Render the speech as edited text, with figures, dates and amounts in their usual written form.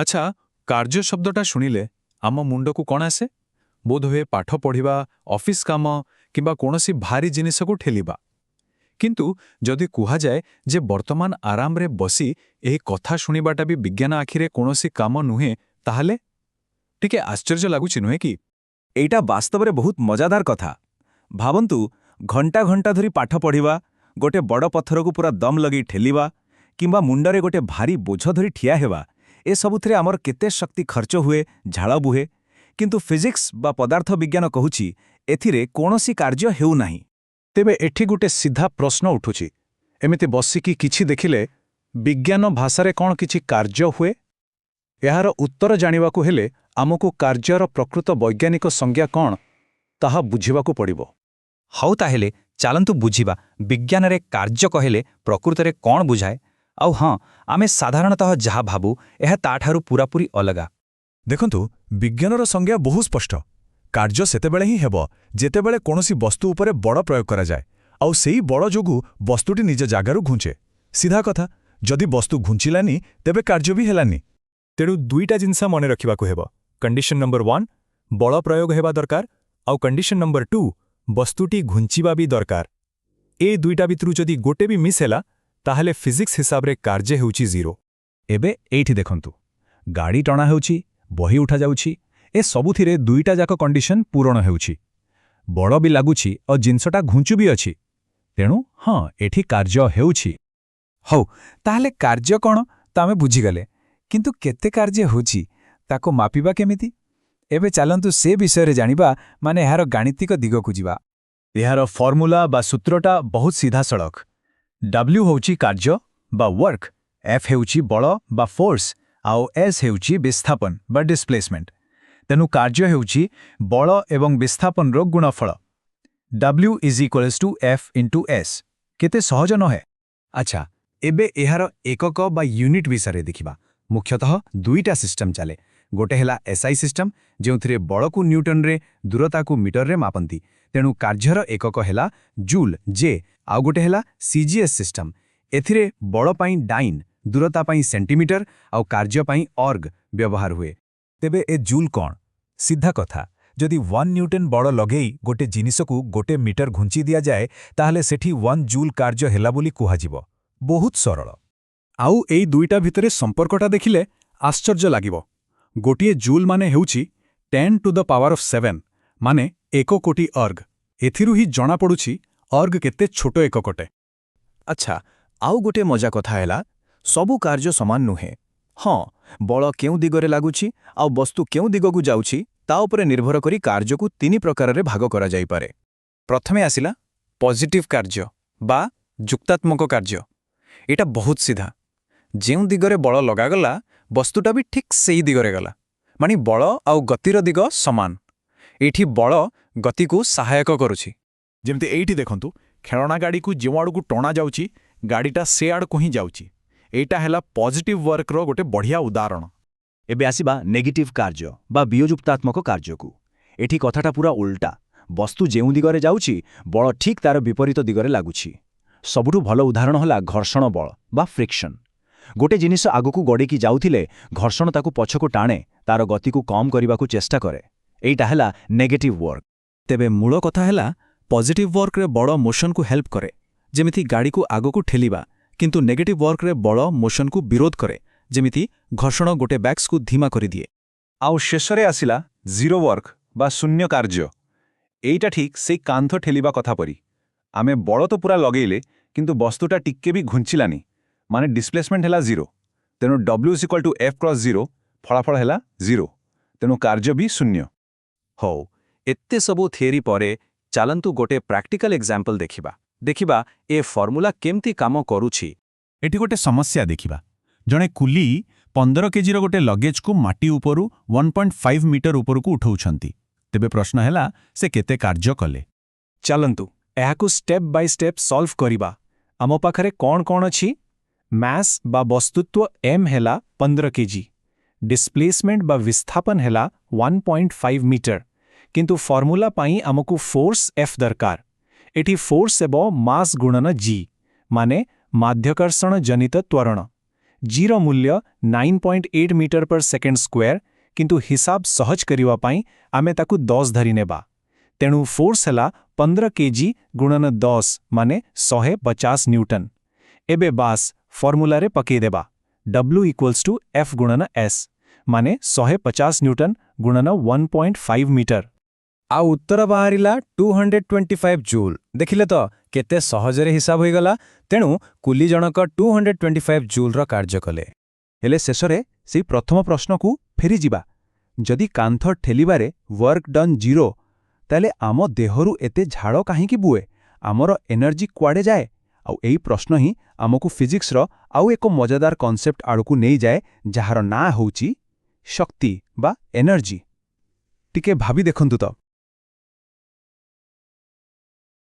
ଆଚ୍ଛା, କାର୍ଯ୍ୟ ଶବ୍ଦଟା ଶୁଣିଲେ ଆମ ମୁଣ୍ଡକୁ କ'ଣ ଆସେ? ବୋଧହୁଏ ପାଠ ପଢ଼ିବା, ଅଫିସ୍ କାମ କିମ୍ବା କୌଣସି ଭାରି ଜିନିଷକୁ ଠେଲିବା। କିନ୍ତୁ ଯଦି କୁହାଯାଏ ଯେ ବର୍ତ୍ତମାନ ଆରାମରେ ବସି ଏହି କଥା ଶୁଣିବାଟା ବି ବିଜ୍ଞାନ ଆଖିରେ କୌଣସି କାମ ନୁହେଁ, ତାହେଲେ ଟିକେ ଆଶ୍ଚର୍ଯ୍ୟ ଲାଗୁଛି, ନୁହେଁ କି? ଏଇଟା ବାସ୍ତବରେ ବହୁତ ମଜାଦାର କଥା। ଭାବନ୍ତୁ, ଘଣ୍ଟା ଘଣ୍ଟା ଧରି ପାଠ ପଢ଼ିବା, ଗୋଟେ ବଡ଼ ପଥରକୁ ପୁରା ଦମ୍ ଲଗେଇ ଠେଲିବା କିମ୍ବା ମୁଣ୍ଡରେ ଗୋଟେ ଭାରି ବୋଝ ଧରି ଠିଆ ହେବା, ଏସବୁଥିରେ ଆମର କେତେ ଶକ୍ତି ଖର୍ଚ୍ଚ ହୁଏ, ଝାଳ ବୁହେ। କିନ୍ତୁ ଫିଜିକ୍ସ ବା ପଦାର୍ଥ ବିଜ୍ଞାନ କହୁଛି ଏଥିରେ କୌଣସି କାର୍ଯ୍ୟ ହେଉନାହିଁ। ତେବେ ଏଠି ଗୋଟେ ସିଧା ପ୍ରଶ୍ନ ଉଠୁଛି, ଏମିତି ବସିକି କିଛି ଦେଖିଲେ ବିଜ୍ଞାନ ଭାଷାରେ କ'ଣ କିଛି କାର୍ଯ୍ୟ ହୁଏ? ଏହାର ଉତ୍ତର ଜାଣିବାକୁ ହେଲେ ଆମକୁ କାର୍ଯ୍ୟର ପ୍ରକୃତ ବୈଜ୍ଞାନିକ ସଂଜ୍ଞା କ'ଣ, ତାହା ବୁଝିବାକୁ ପଡ଼ିବ। ହଉ, ତାହେଲେ ଚାଲନ୍ତୁ ବୁଝିବା ବିଜ୍ଞାନରେ କାର୍ଯ୍ୟ କହିଲେ ପ୍ରକୃତରେ କ'ଣ ବୁଝାଏ। ଆଉ ହଁ, ଆମେ ସାଧାରଣତଃ ଯାହା ଭାବୁ ଏହା ତାଠାରୁ ପୂରାପୂରି ଅଲଗା। ଦେଖନ୍ତୁ, ବିଜ୍ଞାନର ସଂଜ୍ଞା ବହୁ ସ୍ପଷ୍ଟ। କାର୍ଯ୍ୟ ସେତେବେଳେ ହିଁ ହେବ ଯେତେବେଳେ କୌଣସି ବସ୍ତୁ ଉପରେ ବଳ ପ୍ରୟୋଗ କରାଯାଏ, ଆଉ ସେଇ ବଳ ଯୋଗୁଁ ବସ୍ତୁଟି ନିଜ ଜାଗାରୁ ଘୁଞ୍ଚେ। ସିଧା କଥା, ଯଦି ବସ୍ତୁ ଘୁଞ୍ଚିଲାନି ତେବେ କାର୍ଯ୍ୟ ବି ହେଲାନି। ତେଣୁ ଦୁଇଟା ଜିନିଷ ମନେ ରଖିବାକୁ ହେବ। କଣ୍ଡିସନ ନମ୍ବର 1 ବଳ ପ୍ରୟୋଗ ହେବା ଦରକାର, ଆଉ କଣ୍ଡିସନ ନମ୍ବର 2 ବସ୍ତୁଟି ଘୁଞ୍ଚିବା ବି ଦରକାର। ଏ ଦୁଇଟା ଭିତରୁ ଯଦି ଗୋଟେ ବି ମିସ୍ ହେଲା, ତାହେଲେ ଫିଜିକ୍ସ ହିସାବରେ କାର୍ଯ୍ୟ ହେଉଛି 0। ଏବେ ଏଇଠି ଦେଖନ୍ତୁ, ଗାଡ଼ି ଟଣା ହେଉଛି, ବହି ଉଠାଯାଉଛି, ଏ ସବୁଥିରେ ଦୁଇଟା ଯାକ କଣ୍ଡିସନ ପୂରଣ ହେଉଛି। ବଳ ବି ଲାଗୁଛି ଆଉ ଜିନିଷଟା ଘୁଞ୍ଚୁ ବି ଅଛି। ତେଣୁ ହଁ, ଏଠି କାର୍ଯ୍ୟ ହେଉଛି। ହଉ, ତାହେଲେ କାର୍ଯ୍ୟ କ'ଣ ତ ଆମେ ବୁଝିଗଲେ, କିନ୍ତୁ କେତେ କାର୍ଯ୍ୟ ହେଉଛି ତାକୁ ମାପିବା କେମିତି? ଏବେ ଚାଲନ୍ତୁ ସେ ବିଷୟରେ ଜାଣିବା, ମାନେ ଏହାର ଗାଣିତିକ ଦିଗକୁ ଯିବା। ଏହାର ଫର୍ମୁଲା ବା ସୂତ୍ରଟା ବହୁତ ସିଧାସଳଖ। W ହେଉଛି କାର୍ଯ୍ୟ ବା ୱାର୍କ, F ହେଉଛି ବଳ ବା ଫୋର୍ସ, ଆଉ S ହେଉଛି ବିସ୍ଥାପନ ବା ଡିସପ୍ଲେସମେଣ୍ଟ। ତେଣୁ କାର୍ଯ୍ୟ ହେଉଛି ବଳ ଏବଂ ବିସ୍ଥାପନର ଗୁଣଫଳ। W = F × S। କେତେ ସହଜ ନୁହେଁ? ଆଚ୍ଛା, ଏବେ ଏହାର ଏକକ ବା ୟୁନିଟ୍ ବିଷୟରେ ଦେଖିବା। ମୁଖ୍ୟତଃ ଦୁଇଟା ସିଷ୍ଟମ ଚାଲେ। ଗୋଟେ ହେଲା SI ସିଷ୍ଟମ, ଯେଉଁଥିରେ ବଳକୁ ନ୍ୟୁଟନରେ, ଦୂରତାକୁ ମିଟରରେ ମାପନ୍ତି। ତେଣୁ କାର୍ଯ୍ୟର ଏକକ ହେଲା ଜୁଲ ଜେ। ଆଉ ଗୋଟେ ହେଲା CGS ସିଷ୍ଟମ। ଏଥିରେ ବଳ ପାଇଁ ଡାଇନ୍, ଦୂରତା ପାଇଁ ସେଣ୍ଟିମିଟର ଆଉ କାର୍ଯ୍ୟ ପାଇଁ ଅର୍ଗ ବ୍ୟବହାର ହୁଏ। ତେବେ ଏ ଜୁଲ କ'ଣ? ସିଧା କଥା, ଯଦି 1 ନ୍ୟୁଟନ ବଳ ଲଗେଇ ଗୋଟେ ଜିନିଷକୁ 1 ମିଟର ଘୁଞ୍ଚି ଦିଆଯାଏ, ତାହେଲେ ସେଠି 1 ଜୁଲ କାର୍ଯ୍ୟ ହେଲା ବୋଲି କୁହାଯିବ। ବହୁତ ସରଳ। ଆଉ ଏଇ ଦୁଇଟା ଭିତରେ ସମ୍ପର୍କଟା ଦେଖିଲେ ଆଶ୍ଚର୍ଯ୍ୟ ଲାଗିବ। ଗୋଟିଏ ଜୁଲ ମାନେ ହେଉଛି 10⁻⁷, ମାନେ 1 କୋଟି ଅର୍ଗ। ଏଥିରୁ ହିଁ ଜଣାପଡ଼ୁଛି ଅର୍ଗ କେତେ ଛୋଟ ଏକକଟେ। ଆଚ୍ଛା, ଆଉ ଗୋଟେ ମଜା କଥା ହେଲା, ସବୁ କାର୍ଯ୍ୟ ସମାନ ନୁହେଁ। ହଁ, ବଳ କେଉଁ ଦିଗରେ ଲାଗୁଛି ଆଉ ବସ୍ତୁ କେଉଁ ଦିଗକୁ ଯାଉଛି, ତା ଉପରେ ନିର୍ଭର କରି କାର୍ଯ୍ୟକୁ 3 ପ୍ରକାରରେ ଭାଗ କରାଯାଇପାରେ। ପ୍ରଥମେ ଆସିଲା ପଜିଟିଭ କାର୍ଯ୍ୟ ବା ଯୁକ୍ତାତ୍ମକ କାର୍ଯ୍ୟ। ଏଇଟା ବହୁତ ସିଧା। ଯେଉଁ ଦିଗରେ ବଳ ଲଗାଗଲା, ବସ୍ତୁଟା ବି ଠିକ୍ ସେଇ ଦିଗରେ ଗଲା। ମାନେ ବଳ ଆଉ ଗତିର ଦିଗ ସମାନ। ଏଇଠି ବଳ ଗତିକୁ ସହାୟକ କରୁଛି। ଯେମିତି ଏଇଠି ଦେଖନ୍ତୁ, ଖେଳଣା ଗାଡ଼ିକୁ ଯେଉଁ ଆଡ଼କୁ ଟଣା ଯାଉଛି, ଗାଡ଼ିଟା ସେ ଆଡ଼କୁ ହିଁ ଯାଉଛି। ଏଇଟା ହେଲା ପଜିଟିଭ ୱାର୍କର ଗୋଟେ ବଢ଼ିଆ ଉଦାହରଣ। ଏବେ ଆସିବା ନେଗେଟିଭ କାର୍ଯ୍ୟ ବା ବିୟଯୁକ୍ତାତ୍ମକ କାର୍ଯ୍ୟକୁ। ଏଠି କଥାଟା ପୁରା ଉଲ୍ଟା। ବସ୍ତୁ ଯେଉଁ ଦିଗରେ ଯାଉଛି, ବଳ ଠିକ୍ ତାର ବିପରୀତ ଦିଗରେ ଲାଗୁଛି। ସବୁଠୁ ଭଲ ଉଦାହରଣ ହେଲା ଘର୍ଷଣ ବଳ ବା ଫ୍ରିକ୍ସନ୍। ଗୋଟେ ଜିନିଷ ଆଗକୁ ଗଡ଼େଇକି ଯାଉଥିଲେ ଘର୍ଷଣ ତାକୁ ପଛକୁ ଟାଣେ, ତାର ଗତିକୁ କମ୍ କରିବାକୁ ଚେଷ୍ଟା କରେ। ଏଇଟା ହେଲା ନେଗେଟିଭ ୱାର୍କ। ତେବେ ମୂଳ କଥା ହେଲା, ପଜିଟିଭ ୱାର୍କରେ ବଳ ମୋଶନକୁ ହେଲ୍ପ କରେ, ଯେମିତି ଗାଡ଼ିକୁ ଆଗକୁ ଠେଲିବା। କିନ୍ତୁ ନେଗେଟିଭ ୱାର୍କରେ ବଳ ମୋଶନକୁ ବିରୋଧ କରେ, ଯେମିତି ଘର୍ଷଣ ଗୋଟେ ବ୍ୟାଗ୍ସକୁ ଧୀମା କରିଦିଏ। ଆଉ ଶେଷରେ ଆସିଲା ଜିରୋ ୱାର୍କ ବା ଶୂନ୍ୟ କାର୍ଯ୍ୟ। ଏଇଟା ଠିକ୍ ସେଇ କାନ୍ଥ ଠେଲିବା କଥା ପରି। ଆମେ ବଳ ତ ପୁରା ଲଗେଇଲେ, କିନ୍ତୁ ବସ୍ତୁଟା ଟିକେ ବି ଘୁଞ୍ଚିଲାନି, ମାନେ ଡିସପ୍ଲେସମେଣ୍ଟ ହେଲା 0। ତେଣୁ W = F × 0, ଫଳାଫଳ ହେଲା 0। ତେଣୁ କାର୍ଯ୍ୟ ବି ଶୂନ୍ୟ। ହଉ, ଏତେ ସବୁ ଥିଓରି ପରେ ଚାଲନ୍ତୁ ଗୋଟେ ପ୍ରାକ୍ଟିକାଲ ଏକ୍ଜାମ୍ପଲ ଦେଖିବା ଏ ଫର୍ମୁଲା କେମିତି କାମ କରୁଛି। ଏଠି ଗୋଟେ ସମସ୍ୟା ଦେଖିବା। ଜଣେ କୁଲି 15 କେଜିର ଗୋଟେ ଲଗେଜକୁ ମାଟି ଉପରୁ 1.5 ମିଟର ଉପରକୁ ଉଠାଉଛନ୍ତି। ତେବେ ପ୍ରଶ୍ନ ହେଲା, ସେ କେତେ କାର୍ଯ୍ୟ କଲେ? ଚାଲନ୍ତୁ ଏହାକୁ ଷ୍ଟେପ୍ ବାଇ ଷ୍ଟେପ୍ ସଲ୍ଭ କରିବା। ଆମ ପାଖରେ କ'ଣ କ'ଣ ଅଛି? ମାସ୍ ବା ବସ୍ତୁତ୍ୱ M ହେଲା 15 କେଜି, ଡିସପ୍ଲେସମେଣ୍ଟ ବା ବିସ୍ଥାପନ ହେଲା 1.5 ମିଟର। କିନ୍ତୁ ଫର୍ମୁଲା ପାଇଁ ଆମକୁ ଫୋର୍ସ F ଦରକାର। ଏଠି ଫୋର୍ସ ହେବ ମାସ୍ ଗୁଣନ G, ମାନେ ମାଧ୍ୟାକର୍ଷଣ ଜନିତ ତ୍ୱରଣ। ଜିର ମୂଲ୍ୟ 9.8 ମିଟର per ସେକେଣ୍ଡ ସ୍କୋୟାର, କିନ୍ତୁ ହିସାବ ସହଜ କରିବା ପାଇଁ ଆମେ ତାକୁ 10 ଧରି ନେବା। ତେଣୁ ଫୋର୍ସ ହେଲା 15 କେଜି ଗୁଣନ 10 ମାନେ 150 ନ୍ୟୁଟନ। ଏବେ ବାସ୍ ଫର୍ମୁଲାରେ ପକେଇଦେବା W = F ଗୁଣନ S ମାନେ 150 ନ୍ୟୁଟନ ଗୁଣନ 1.5 ମିଟର। ଆଉ ଉତ୍ତର ବାହାରିଲା 225 ଜୁଲ୍। ଦେଖିଲେ ତ କେତେ ସହଜରେ ହିସାବ ହୋଇଗଲା। ତେଣୁ କୁଲି ଜଣକ 225 ଜୁଲ୍ର କାର୍ଯ୍ୟ କଲେ। ହେଲେ ଶେଷରେ ସେଇ ପ୍ରଥମ ପ୍ରଶ୍ନକୁ ଫେରିଯିବା। ଯଦି କାନ୍ଥ ଠେଲିବାରେ ୱାର୍କ ଡନ୍ 0, ତାହେଲେ ଆମ ଦେହରୁ ଏତେ ଝାଳ କାହିଁକି ବୁଏ? ଆମର ଏନର୍ଜି କୁଆଡ଼େ ଯାଏ? ଆଉ ଏହି ପ୍ରଶ୍ନ ହିଁ ଆମକୁ ଫିଜିକ୍ସର ଆଉ ଏକ ମଜାଦାର କନସେପ୍ଟ ଆଡ଼କୁ ନେଇଯାଏ, ଯାହାର ନାଁ ହେଉଛି ଶକ୍ତି ବା ଏନର୍ଜି। ଟିକେ ଭାବି ଦେଖନ୍ତୁ ତ,